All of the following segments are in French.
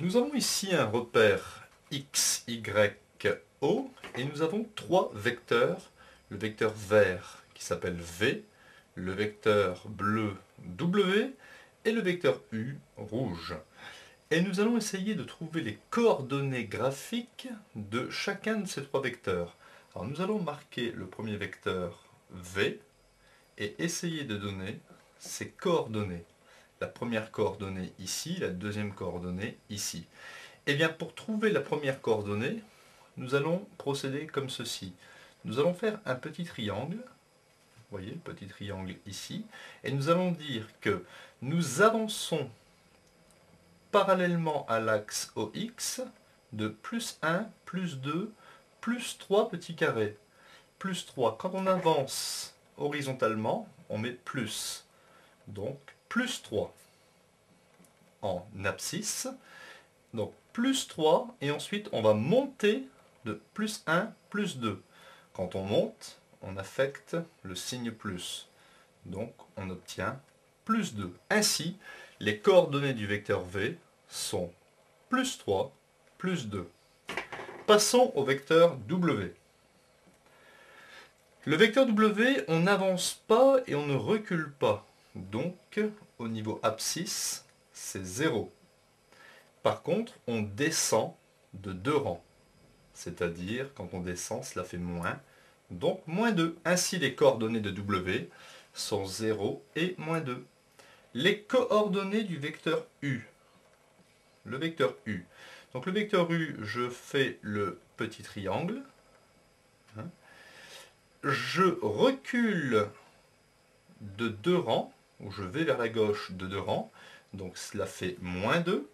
Nous avons ici un repère x, y, o et nous avons trois vecteurs. Le vecteur vert qui s'appelle v, le vecteur bleu w et le vecteur u rouge. Et nous allons essayer de trouver les coordonnées graphiques de chacun de ces trois vecteurs. Alors nous allons marquer le premier vecteur v et essayer de donner ses coordonnées. La première coordonnée ici, la deuxième coordonnée ici. Et bien pour trouver la première coordonnée, nous allons procéder comme ceci. Nous allons faire un petit triangle, vous voyez le petit triangle ici, et nous allons dire que nous avançons parallèlement à l'axe OX de plus 1, plus 2, plus 3 petits carrés. Plus 3, quand on avance horizontalement, on met plus. Donc plus 3 en abscisse. Donc plus 3 et ensuite on va monter de plus 1, plus 2. Quand on monte, on affecte le signe plus. Donc on obtient plus 2. Ainsi, les coordonnées du vecteur V sont plus 3, plus 2. Passons au vecteur W. Le vecteur W, on n'avance pas et on ne recule pas. Donc, au niveau abscisse, c'est 0. Par contre, on descend de 2 rangs. C'est-à-dire, quand on descend, cela fait moins. Donc, moins 2. Ainsi, les coordonnées de W sont 0 et moins 2. Les coordonnées du vecteur U. Le vecteur U. Donc, le vecteur U, je fais le petit triangle. Je recule de 2 rangs, ou je vais vers la gauche de 2 rangs. Donc, cela fait moins 2.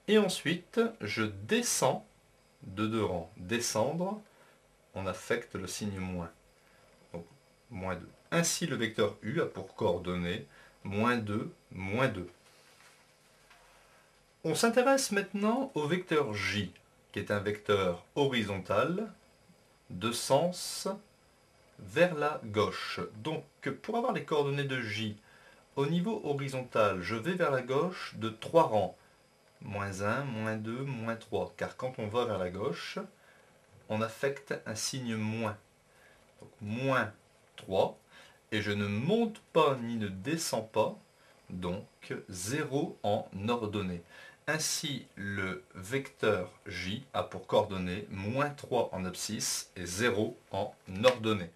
Et ensuite, je descends de 2 rangs. Descendre, on affecte le signe moins. Donc, moins 2. Ainsi, le vecteur U a pour coordonnées moins 2, moins 2. On s'intéresse maintenant au vecteur J, qui est un vecteur horizontal de sens vers la gauche. Donc, pour avoir les coordonnées de J, au niveau horizontal, je vais vers la gauche de 3 rangs. Moins 1, moins 2, moins 3. Car quand on va vers la gauche, on affecte un signe moins. Donc, moins 3. Et je ne monte pas ni ne descends pas. Donc 0 en ordonnée. Ainsi, le vecteur J a pour coordonnées moins 3 en abscisse et 0 en ordonnée.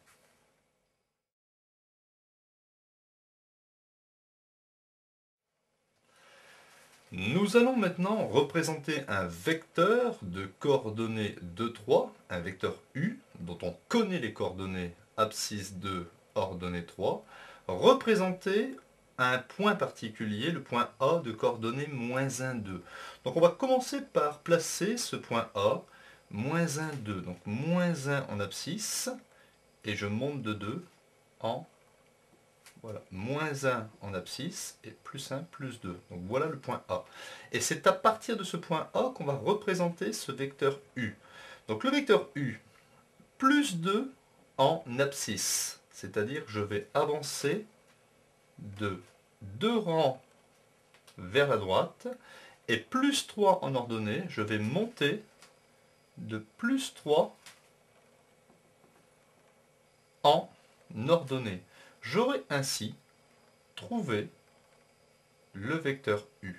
Nous allons maintenant représenter un vecteur de coordonnées 2, 3, un vecteur U, dont on connaît les coordonnées abscisse 2, ordonnée 3, représenté à un point particulier, le point A de coordonnées moins 1, 2. Donc on va commencer par placer ce point A, moins 1, 2. Donc moins 1 en abscisse, et je monte de 2 en voilà, moins 1 en abscisse et plus 1, plus 2. Donc voilà le point A. Et c'est à partir de ce point A qu'on va représenter ce vecteur U. Donc le vecteur U, plus 2 en abscisse. C'est-à-dire que je vais avancer de 2 rangs vers la droite. Et plus 3 en ordonnée, je vais monter de plus 3 en ordonnée. J'aurai ainsi trouvé le vecteur U.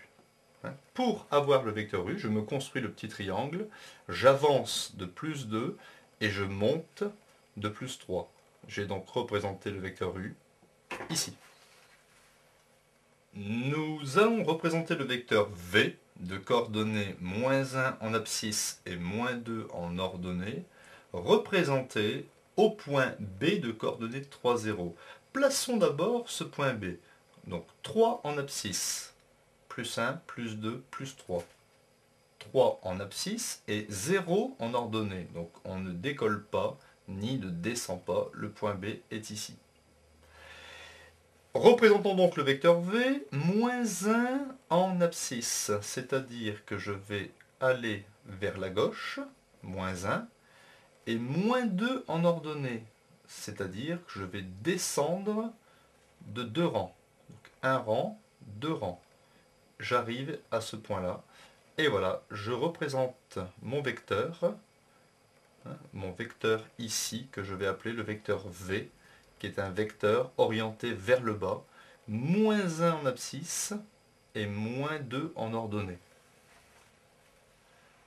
Pour avoir le vecteur U, je me construis le petit triangle, j'avance de plus 2 et je monte de plus 3. J'ai donc représenté le vecteur U ici. Nous allons représenter le vecteur V de coordonnées moins 1 en abscisse et moins 2 en ordonnée, représenté au point B de coordonnées 3, 0. Plaçons d'abord ce point B. Donc 3 en abscisse, plus 1, plus 2, plus 3. 3 en abscisse et 0 en ordonnée. Donc on ne décolle pas ni ne descend pas. Le point B est ici. Représentons donc le vecteur V, moins 1 en abscisse. C'est-à-dire que je vais aller vers la gauche, moins 1, et moins 2 en ordonnée. C'est-à-dire que je vais descendre de 2 rangs. Donc 1 rang, 2 rangs. j'arrive à ce point-là. Et voilà, je représente mon vecteur ici, que je vais appeler le vecteur V, qui est un vecteur orienté vers le bas, moins 1 en abscisse et moins 2 en ordonnée.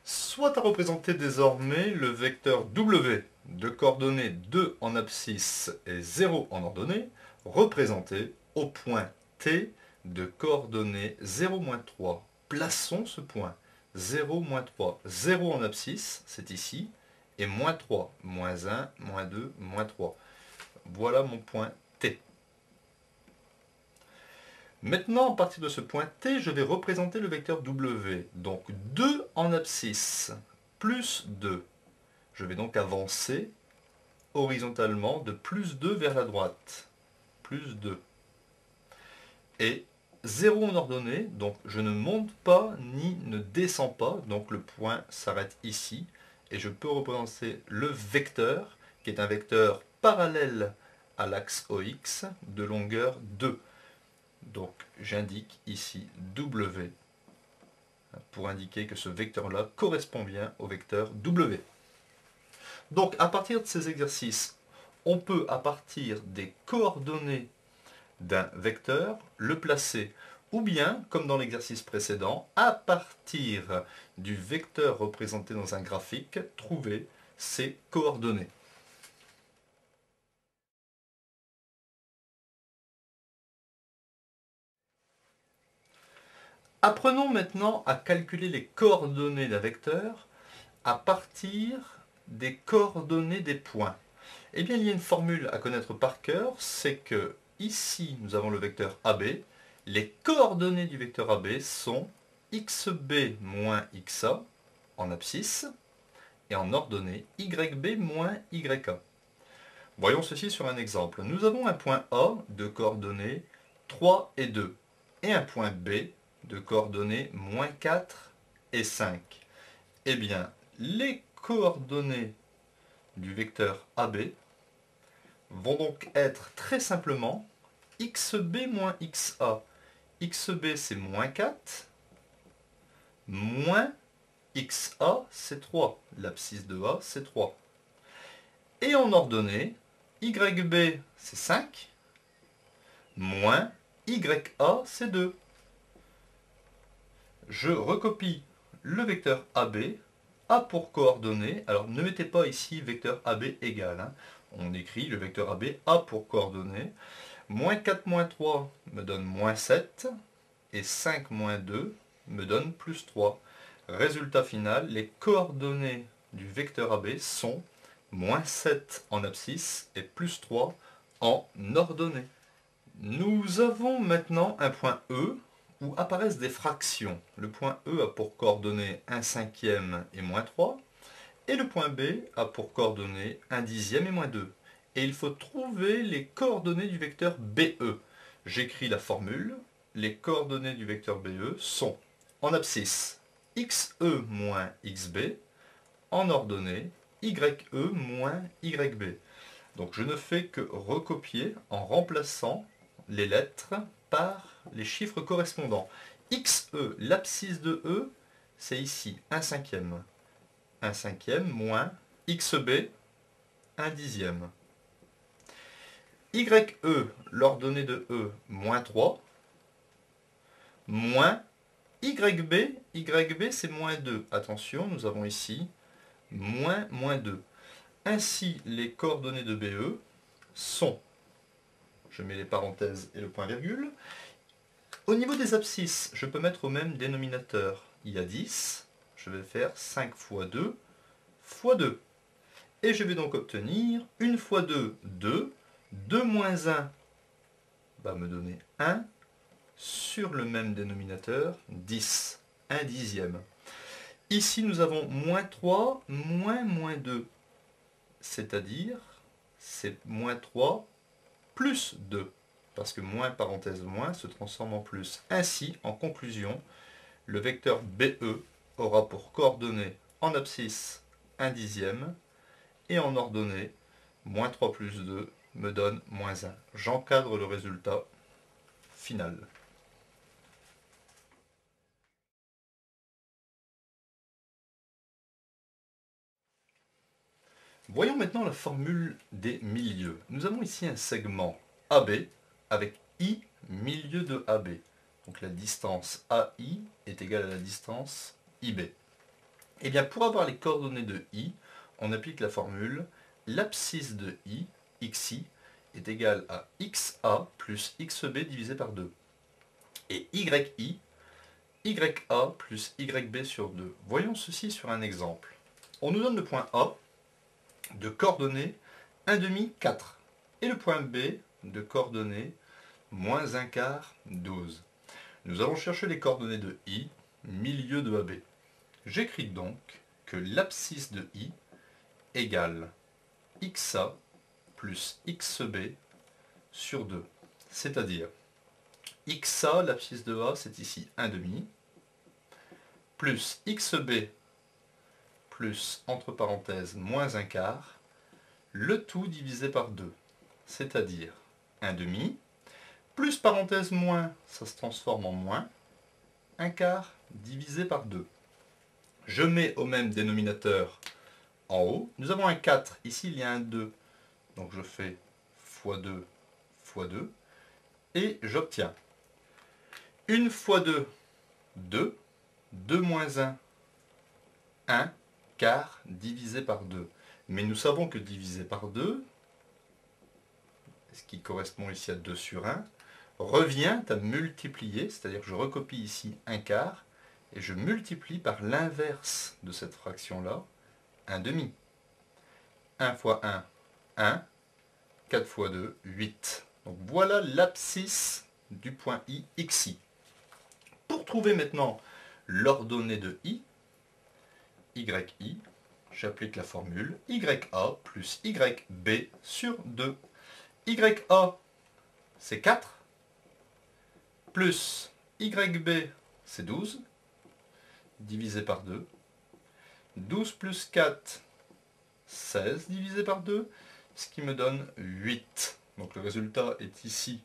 Soit à représenter désormais le vecteur W de coordonnées 2 en abscisse et 0 en ordonnée, représenté au point T de coordonnées 0-3. Plaçons ce point 0-3. 0 en abscisse, c'est ici, et moins 3, moins 1, moins 2, moins 3. Voilà mon point T. Maintenant, à partir de ce point T, je vais représenter le vecteur W. Donc 2 en abscisse, plus 2. Je vais donc avancer horizontalement de plus 2 vers la droite. Plus 2. Et 0 en ordonnée, donc je ne monte pas ni ne descends pas, donc le point s'arrête ici. Et je peux représenter le vecteur, qui est un vecteur parallèle à l'axe OX de longueur 2. Donc j'indique ici W pour indiquer que ce vecteur-là correspond bien au vecteur W. Donc à partir de ces exercices, on peut à partir des coordonnées d'un vecteur le placer, ou bien, comme dans l'exercice précédent, à partir du vecteur représenté dans un graphique, trouver ses coordonnées. Apprenons maintenant à calculer les coordonnées d'un vecteur à partir des coordonnées des points. Eh bien, il y a une formule à connaître par cœur, c'est que ici, nous avons le vecteur AB. Les coordonnées du vecteur AB sont xb moins xa en abscisse et en ordonnée yb moins yk. Voyons ceci sur un exemple. Nous avons un point A de coordonnées 3 et 2 et un point B de coordonnées moins 4 et 5. Eh bien, les coordonnées du vecteur AB vont donc être très simplement xb moins xa. xb c'est moins 4, moins xa c'est 3. L'abscisse de A c'est 3. Et en ordonnée, yb c'est 5, moins ya c'est 2. Je recopie le vecteur AB, A pour coordonnées. Alors ne mettez pas ici vecteur AB égal. On écrit le vecteur AB, A pour coordonnées. Moins 4 moins 3 me donne moins 7. Et 5 moins 2 me donne plus 3. Résultat final, les coordonnées du vecteur AB sont moins 7 en abscisse et plus 3 en ordonnée. Nous avons maintenant un point E où apparaissent des fractions. Le point E a pour coordonnées 1/5 et moins 3. Et le point B a pour coordonnées 1/10 et moins 2. Et il faut trouver les coordonnées du vecteur BE. J'écris la formule. Les coordonnées du vecteur BE sont en abscisse xe moins xb, en ordonnée ye moins yb. Donc je ne fais que recopier en remplaçant les lettres par les chiffres correspondants. xe, l'abscisse de E, c'est ici 1/5. 1/5 moins xb, 1/10. ye, l'ordonnée de E, moins 3, moins yb c'est moins 2. Attention, nous avons ici moins 2. Ainsi, les coordonnées de BE sont, je mets les parenthèses et le point virgule. Au niveau des abscisses, je peux mettre au même dénominateur. Il y a 10, je vais faire 5 fois 2 fois 2. Et je vais donc obtenir 1 fois 2, 2. 2 moins 1 va me donner 1. Sur le même dénominateur, 10. 1/10. Ici, nous avons moins 3, moins 2. C'est-à-dire, c'est moins 3 plus 2. Parce que moins, parenthèse moins, se transforme en plus. Ainsi, en conclusion, le vecteur BE aura pour coordonnées en abscisse 1/10 et en ordonnée, moins 3 plus 2 me donne moins 1. J'encadre le résultat final. Voyons maintenant la formule des milieux. Nous avons ici un segment AB avec I milieu de AB. Donc la distance AI est égale à la distance IB. Et bien pour avoir les coordonnées de I, on applique la formule l'abscisse de I, xi, est égal à xa plus xb divisé par 2. Et yi, ya plus yb sur 2. Voyons ceci sur un exemple. On nous donne le point A de coordonnées 1 demi 4 et le point B de coordonnées moins 1 quart 12. Nous allons chercher les coordonnées de I, milieu de AB. J'écris donc que l'abscisse de I égale xa plus xb sur 2. C'est-à-dire, xa, l'abscisse de A, c'est ici 1 demi, plus xb plus, entre parenthèses, moins 1 quart, le tout divisé par 2. C'est-à-dire 1 demi, plus parenthèse moins, ça se transforme en moins, 1 quart divisé par 2. Je mets au même dénominateur en haut. Nous avons un 4, ici il y a un 2. Donc je fais fois 2 fois 2. Et j'obtiens 1 fois 2, 2. 2 moins 1, 1 quart divisé par 2. Mais nous savons que divisé par 2, ce qui correspond ici à 2 sur 1, revient à multiplier, c'est-à-dire que je recopie ici 1 quart, et je multiplie par l'inverse de cette fraction-là, 1 demi. 1 fois 1, 1. 4 fois 2, 8. Donc voilà l'abscisse du point I, xi. Pour trouver maintenant l'ordonnée de I, yi, j'applique la formule ya plus yb sur 2. Ya, c'est 4, plus yb, c'est 12, divisé par 2. 12 plus 4, 16 divisé par 2, ce qui me donne 8. Donc le résultat est ici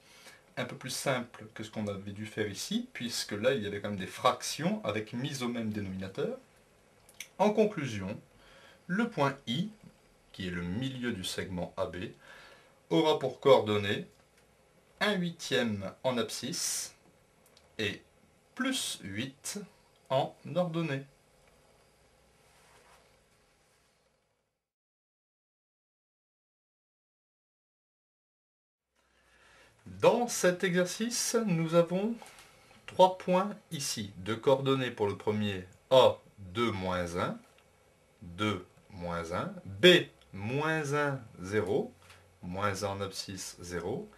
un peu plus simple que ce qu'on avait dû faire ici, puisque là il y avait quand même des fractions avec mise au même dénominateur. En conclusion, le point I, qui est le milieu du segment AB, aura pour coordonnées 1/8 en abscisse et plus 8 en ordonnée. Dans cet exercice, nous avons 3 points ici, de coordonnées pour le premier A, 2, moins 1, 2, moins 1, B, moins 1, 0, moins 1 en abscisse, 0,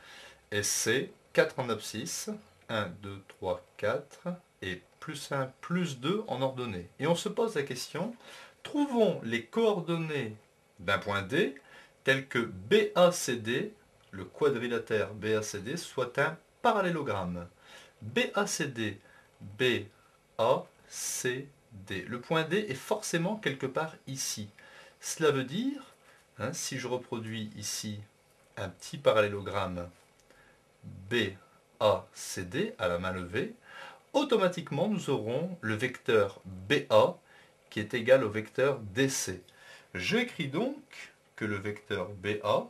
et C, 4 en abscisse, 1, 2, 3, 4, et plus 1, plus 2 en ordonnée. Et on se pose la question, trouvons les coordonnées d'un point D tel que BACD, le quadrilatère BACD, soit un parallélogramme. BACD, BACD. Le point D est forcément quelque part ici. Cela veut dire, si je reproduis ici un petit parallélogramme BACD à la main levée, automatiquement nous aurons le vecteur BA qui est égal au vecteur DC. J'écris donc que le vecteur BA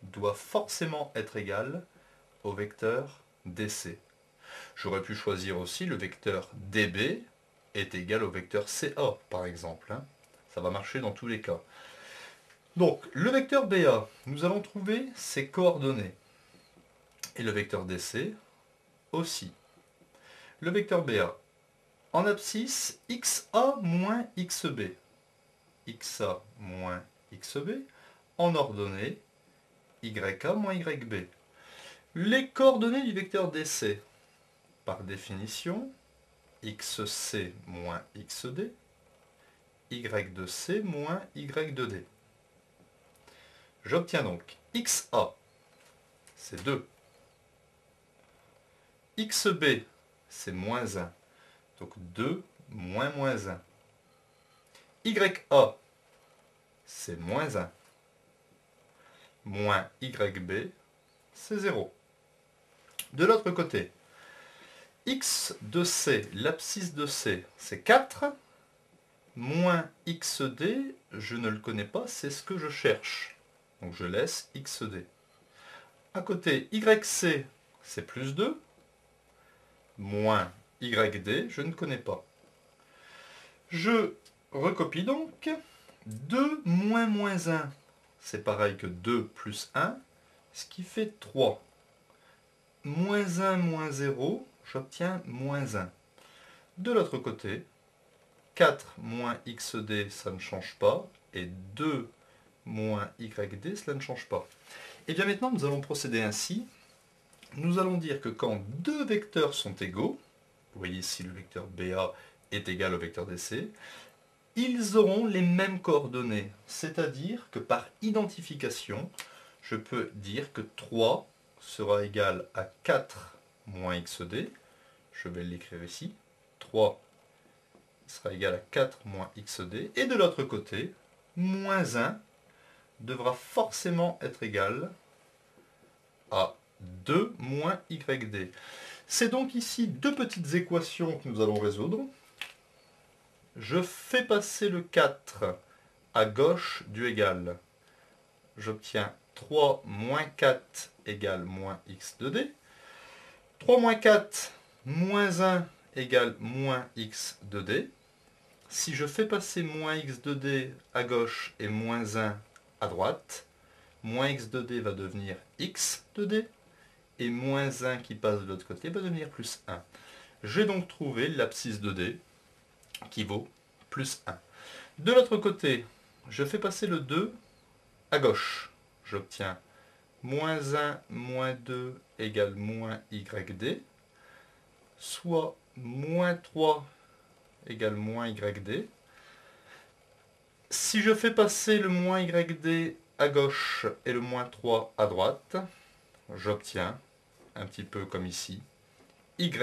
doit forcément être égal au vecteur DC. J'aurais pu choisir aussi le vecteur DB est égal au vecteur CA, par exemple. Ça va marcher dans tous les cas. Donc, le vecteur BA, nous allons trouver ses coordonnées. Et le vecteur DC aussi. Le vecteur BA, en abscisse, XA moins XB. XA moins XB, en ordonnée, YA moins YB. Les coordonnées du vecteur DC, par définition, XC moins XD, Y de C moins Y de D. J'obtiens donc XA, c'est 2. XB, c'est moins 1. Donc 2 moins moins 1. YA, c'est moins 1. Moins YB, c'est 0. De l'autre côté, X de C, l'abscisse de C, c'est 4. Moins xd, je ne le connais pas, c'est ce que je cherche. Donc je laisse xd. À côté, yc, c'est plus 2. Moins yd, je ne connais pas. Je recopie donc. 2 moins moins 1, c'est pareil que 2 plus 1, ce qui fait 3. Moins 1 moins 0, j'obtiens moins 1. De l'autre côté, 4 moins xd, ça ne change pas, et 2 moins yd, cela ne change pas. Et bien maintenant, nous allons procéder ainsi. Nous allons dire que quand deux vecteurs sont égaux, vous voyez ici le vecteur BA est égal au vecteur DC, ils auront les mêmes coordonnées. C'est-à-dire que par identification, je peux dire que 3 sera égal à 4 moins xd. Je vais l'écrire ici. 3 sera égal à 4 moins xd. Et de l'autre côté, moins 1 devra forcément être égal à 2 moins yd. C'est donc ici deux petites équations que nous allons résoudre. Je fais passer le 4 à gauche du égal. J'obtiens 3 moins 4 égale moins x de d. 3 moins 4 moins 1 égale moins x de d. Si je fais passer moins x de d à gauche et moins 1 à droite, moins x de d va devenir x de d. Et moins 1 qui passe de l'autre côté va devenir plus 1. J'ai donc trouvé l'abscisse de d qui vaut plus 1. De l'autre côté, je fais passer le 2 à gauche. J'obtiens moins 1 moins 2 égale moins yd, soit moins 3 égale moins yd. Si je fais passer le moins yd à gauche et le moins 3 à droite, j'obtiens, un petit peu comme ici, yd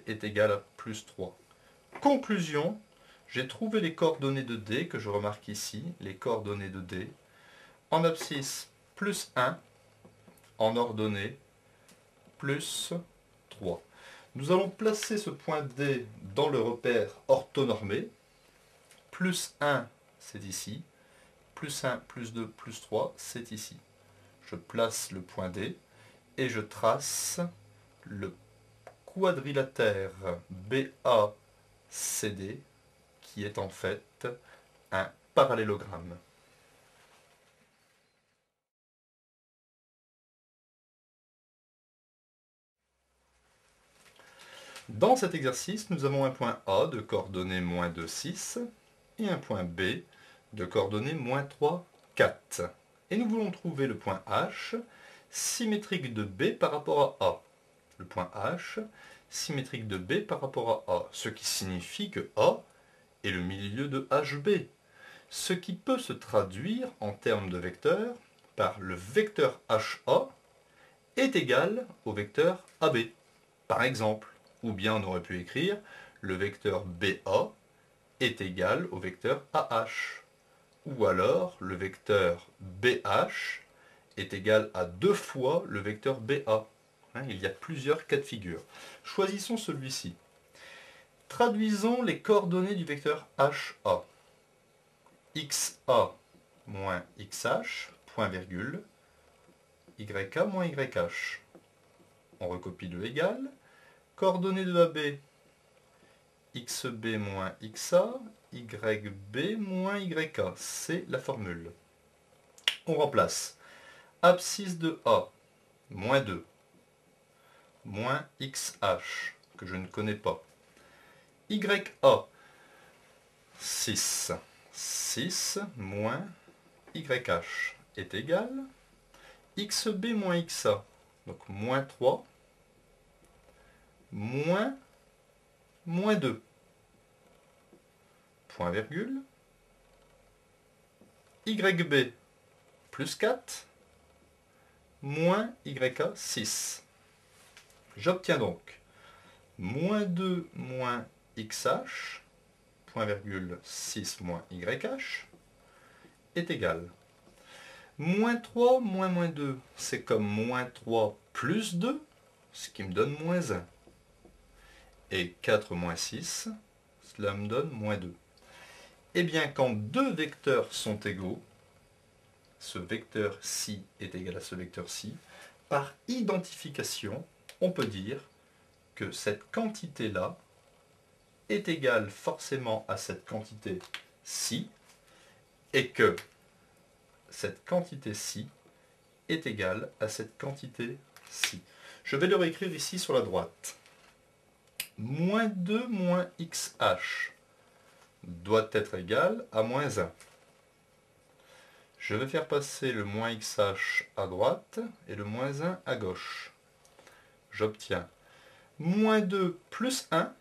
est égal à plus 3. Conclusion, j'ai trouvé les coordonnées de d que je remarque ici, les coordonnées de d, en abscisse plus 1, en ordonnée plus 3. Nous allons placer ce point D dans le repère orthonormé. Plus 1, c'est ici. Plus 1, plus 2, plus 3, c'est ici. Je place le point D et je trace le quadrilatère BACD qui est en fait un parallélogramme. Dans cet exercice, nous avons un point A de coordonnées moins 2, 6 et un point B de coordonnées moins 3, 4. Et nous voulons trouver le point H symétrique de B par rapport à A. Le point H symétrique de B par rapport à A, ce qui signifie que A est le milieu de HB, ce qui peut se traduire en termes de vecteurs par le vecteur HA est égal au vecteur AB, par exemple. Ou bien on aurait pu écrire le vecteur BA est égal au vecteur AH. Ou alors le vecteur BH est égal à 2 fois le vecteur BA. Il y a plusieurs cas de figure. Choisissons celui-ci. Traduisons les coordonnées du vecteur HA. XA moins XH, point virgule, YA moins YH. On recopie le égal. Coordonnées de AB, XB moins XA, YB moins YK. C'est la formule. On remplace. Abscisse de A, moins 2, moins XH, que je ne connais pas. YA, 6. 6 moins YH est égal XB moins XA, donc moins 3, moins 2, point virgule, YB plus 4, moins YK 6. J'obtiens donc moins 2 moins XH, point virgule 6 moins YH, est égal. Moins 3 moins moins 2, c'est comme moins 3 plus 2, ce qui me donne moins 1. Et 4 moins 6, cela me donne moins 2. Eh bien, quand deux vecteurs sont égaux, ce vecteur ci est égal à ce vecteur ci, par identification, on peut dire que cette quantité-là est égale forcément à cette quantité ci, et que cette quantité-ci est égale à cette quantité-ci. Je vais le réécrire ici sur la droite. Moins 2 moins xh doit être égal à moins 1. Je vais faire passer le moins xh à droite et le moins 1 à gauche. J'obtiens moins 2 plus 1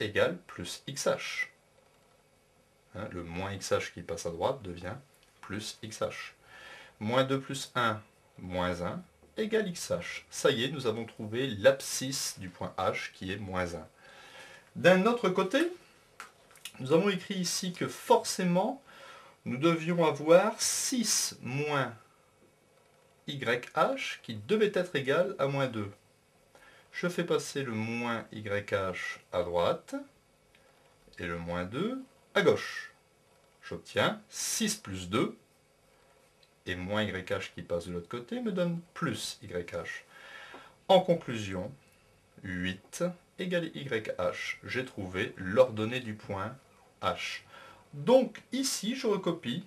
égale plus xh. Le moins xh qui passe à droite devient plus xh. Moins 2 plus 1, moins 1, égale xh. Ça y est, nous avons trouvé l'abscisse du point H qui est moins 1. D'un autre côté, nous avons écrit ici que forcément, nous devions avoir 6 moins YH qui devait être égal à moins 2. Je fais passer le moins YH à droite et le moins 2 à gauche. J'obtiens 6 plus 2 et moins YH qui passe de l'autre côté me donne plus YH. En conclusion, 8 égale YH. J'ai trouvé l'ordonnée du point H. Donc ici, je recopie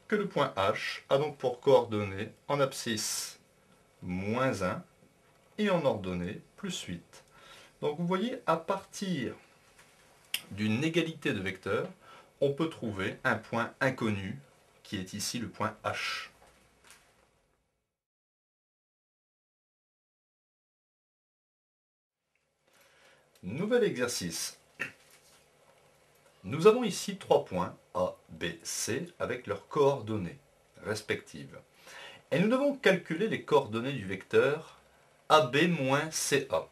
que le point H a donc pour coordonnées en abscisse moins 1 et en ordonnée plus 8. Donc vous voyez, à partir d'une égalité de vecteurs, on peut trouver un point inconnu qui est ici le point H. Nouvel exercice. Nous avons ici 3 points A, B, C avec leurs coordonnées respectives. Et nous devons calculer les coordonnées du vecteur AB moins CA.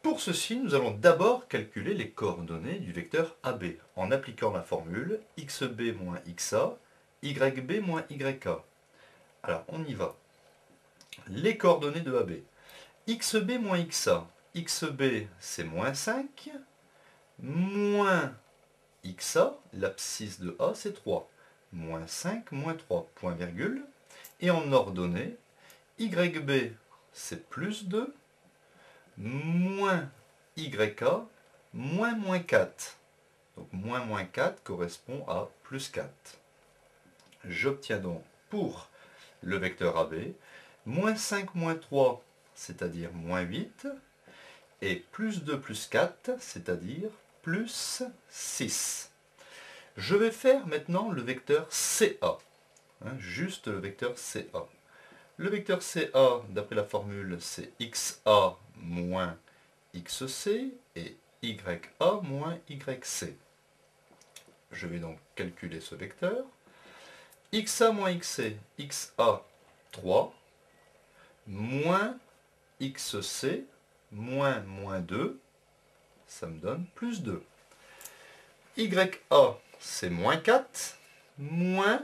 Pour ceci, nous allons d'abord calculer les coordonnées du vecteur AB en appliquant la formule xb moins xa, yb moins yk. Alors, on y va. Les coordonnées de AB. xb moins xa. xb, c'est moins 5, moins xa, l'abscisse de A, c'est 3. Moins 5, moins 3, point virgule. Et en ordonnée, yb, c'est plus 2, moins yk, moins 4. Donc moins 4 correspond à plus 4. J'obtiens donc pour le vecteur AB, moins 5 moins 3, c'est-à-dire moins 8, et plus 2 plus 4, c'est-à-dire plus 6. Je vais faire maintenant le vecteur CA, juste le vecteur CA. Le vecteur CA, d'après la formule, c'est XA moins XC et YA moins YC. Je vais donc calculer ce vecteur. XA moins XC, XA 3, moins XC, moins 2, ça me donne plus 2. YA, c'est moins 4, moins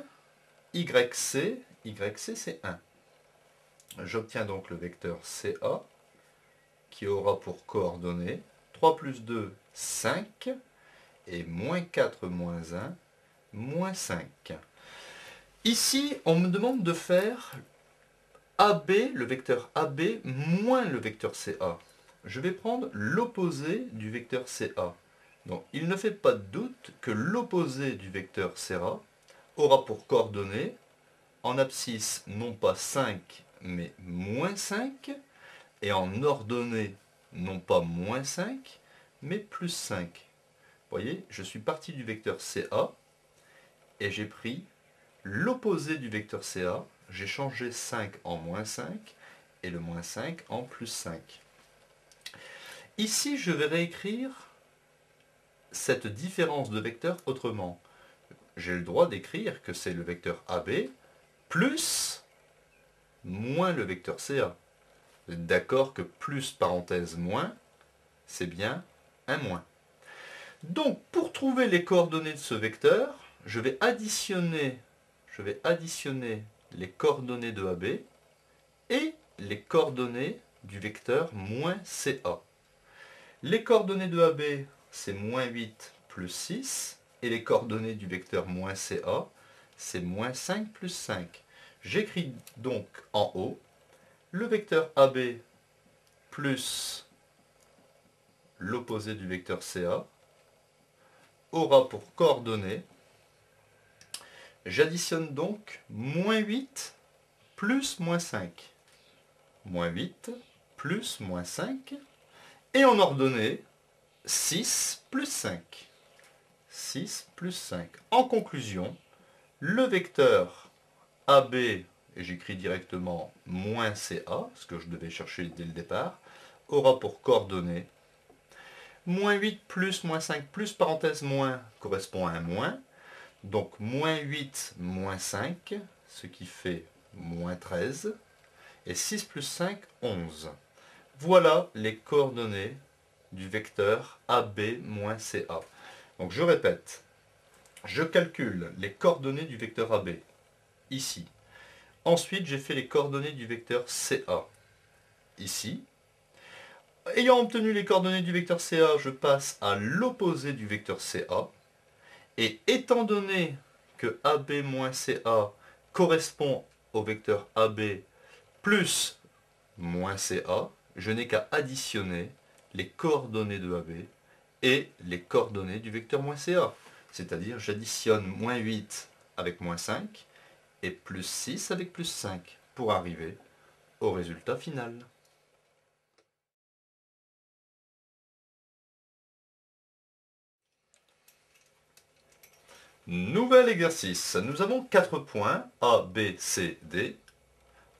YC, YC c'est 1. J'obtiens donc le vecteur CA qui aura pour coordonnées 3 plus 2, 5 et moins 4 moins 1, moins 5. Ici, on me demande de faire AB, le vecteur AB, moins le vecteur CA. Je vais prendre l'opposé du vecteur CA. Donc, il ne fait pas de doute que l'opposé du vecteur CA aura pour coordonnées en abscisse non pas 5 mais moins 5 et en ordonnée non pas moins 5 mais plus 5. Vous voyez, je suis parti du vecteur CA et j'ai pris l'opposé du vecteur CA, j'ai changé 5 en moins 5 et le moins 5 en plus 5. Ici, je vais réécrire cette différence de vecteurs autrement. J'ai le droit d'écrire que c'est le vecteur AB plus moins le vecteur CA. Vous êtes d'accord que plus parenthèse moins, c'est bien un moins. Donc, pour trouver les coordonnées de ce vecteur, je vais additionner les coordonnées de AB et les coordonnées du vecteur moins CA. Les coordonnées de AB, c'est moins 8 plus 6, et les coordonnées du vecteur moins CA, c'est moins 5 plus 5. J'écris donc en haut le vecteur AB plus l'opposé du vecteur CA aura pour coordonnées, j'additionne donc moins 8 plus moins 5. Moins 8 plus moins 5. Et en ordonnée, 6 plus 5. 6 plus 5. En conclusion, le vecteur AB, et j'écris directement moins CA, ce que je devais chercher dès le départ, aura pour coordonnées moins 8 plus moins 5 plus parenthèse moins correspond à un moins. Donc moins 8 moins 5, ce qui fait moins 13. Et 6 plus 5, 11. Voilà les coordonnées du vecteur AB moins CA. Donc je répète, je calcule les coordonnées du vecteur AB, ici. Ensuite, j'ai fait les coordonnées du vecteur CA, ici. Ayant obtenu les coordonnées du vecteur CA, je passe à l'opposé du vecteur CA. Et étant donné que AB moins CA correspond au vecteur AB plus moins CA, je n'ai qu'à additionner les coordonnées de AB et les coordonnées du vecteur moins CA. C'est-à-dire, j'additionne moins 8 avec moins 5 et plus 6 avec plus 5 pour arriver au résultat final. Nouvel exercice. Nous avons 4 points A, B, C, D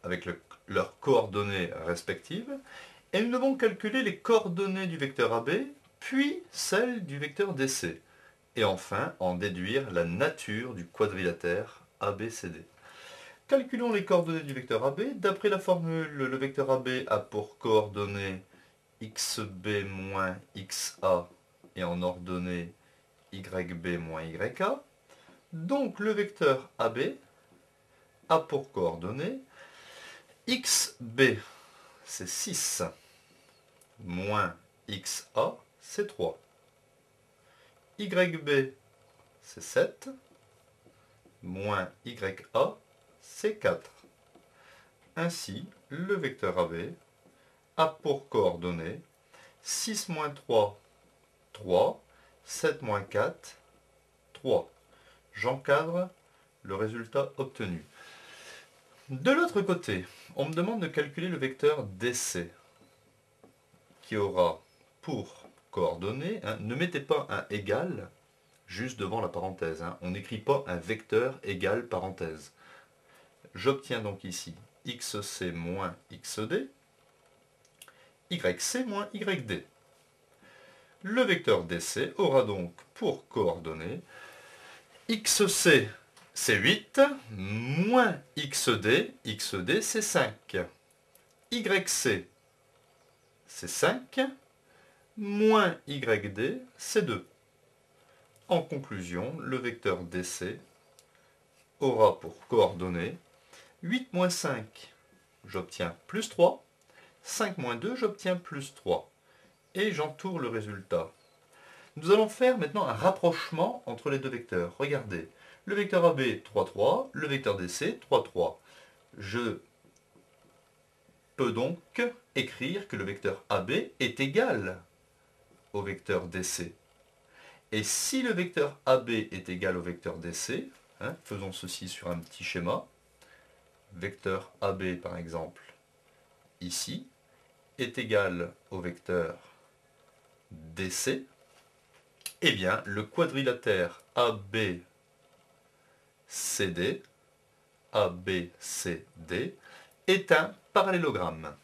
avec leurs coordonnées respectives. Et nous devons calculer les coordonnées du vecteur AB, puis celles du vecteur DC. Et enfin, en déduire la nature du quadrilatère ABCD. Calculons les coordonnées du vecteur AB. D'après la formule, le vecteur AB a pour coordonnées xb moins xa et en ordonnée yb moins yk. Donc le vecteur AB a pour coordonnées xb, c'est 6, moins xa, c'est 3. YB, c'est 7, moins YA, c'est 4. Ainsi, le vecteur AB a pour coordonnées 6 moins 3, 3, 7 moins 4, 3. J'encadre le résultat obtenu. De l'autre côté, on me demande de calculer le vecteur DC, qui aura pour coordonnées, ne mettez pas un égal juste devant la parenthèse, on n'écrit pas un vecteur égal parenthèse. J'obtiens donc ici xc moins xd, yc moins yd. Le vecteur DC aura donc pour coordonnées xc c'est 8, moins xd, xd c'est 5. Yc c'est 5, moins yd c'est 2. En conclusion, le vecteur DC aura pour coordonnées 8 moins 5, j'obtiens plus 3, 5 moins 2, j'obtiens plus 3. Et j'entoure le résultat. Nous allons faire maintenant un rapprochement entre les deux vecteurs. Regardez, le vecteur AB 3, 3, le vecteur DC 3, 3. Je peux donc écrire que le vecteur AB est égal au vecteur DC. Et si le vecteur AB est égal au vecteur DC, faisons ceci sur un petit schéma, vecteur AB par exemple, ici, est égal au vecteur DC, eh bien le quadrilatère ABCD, ABCD est un parallélogramme.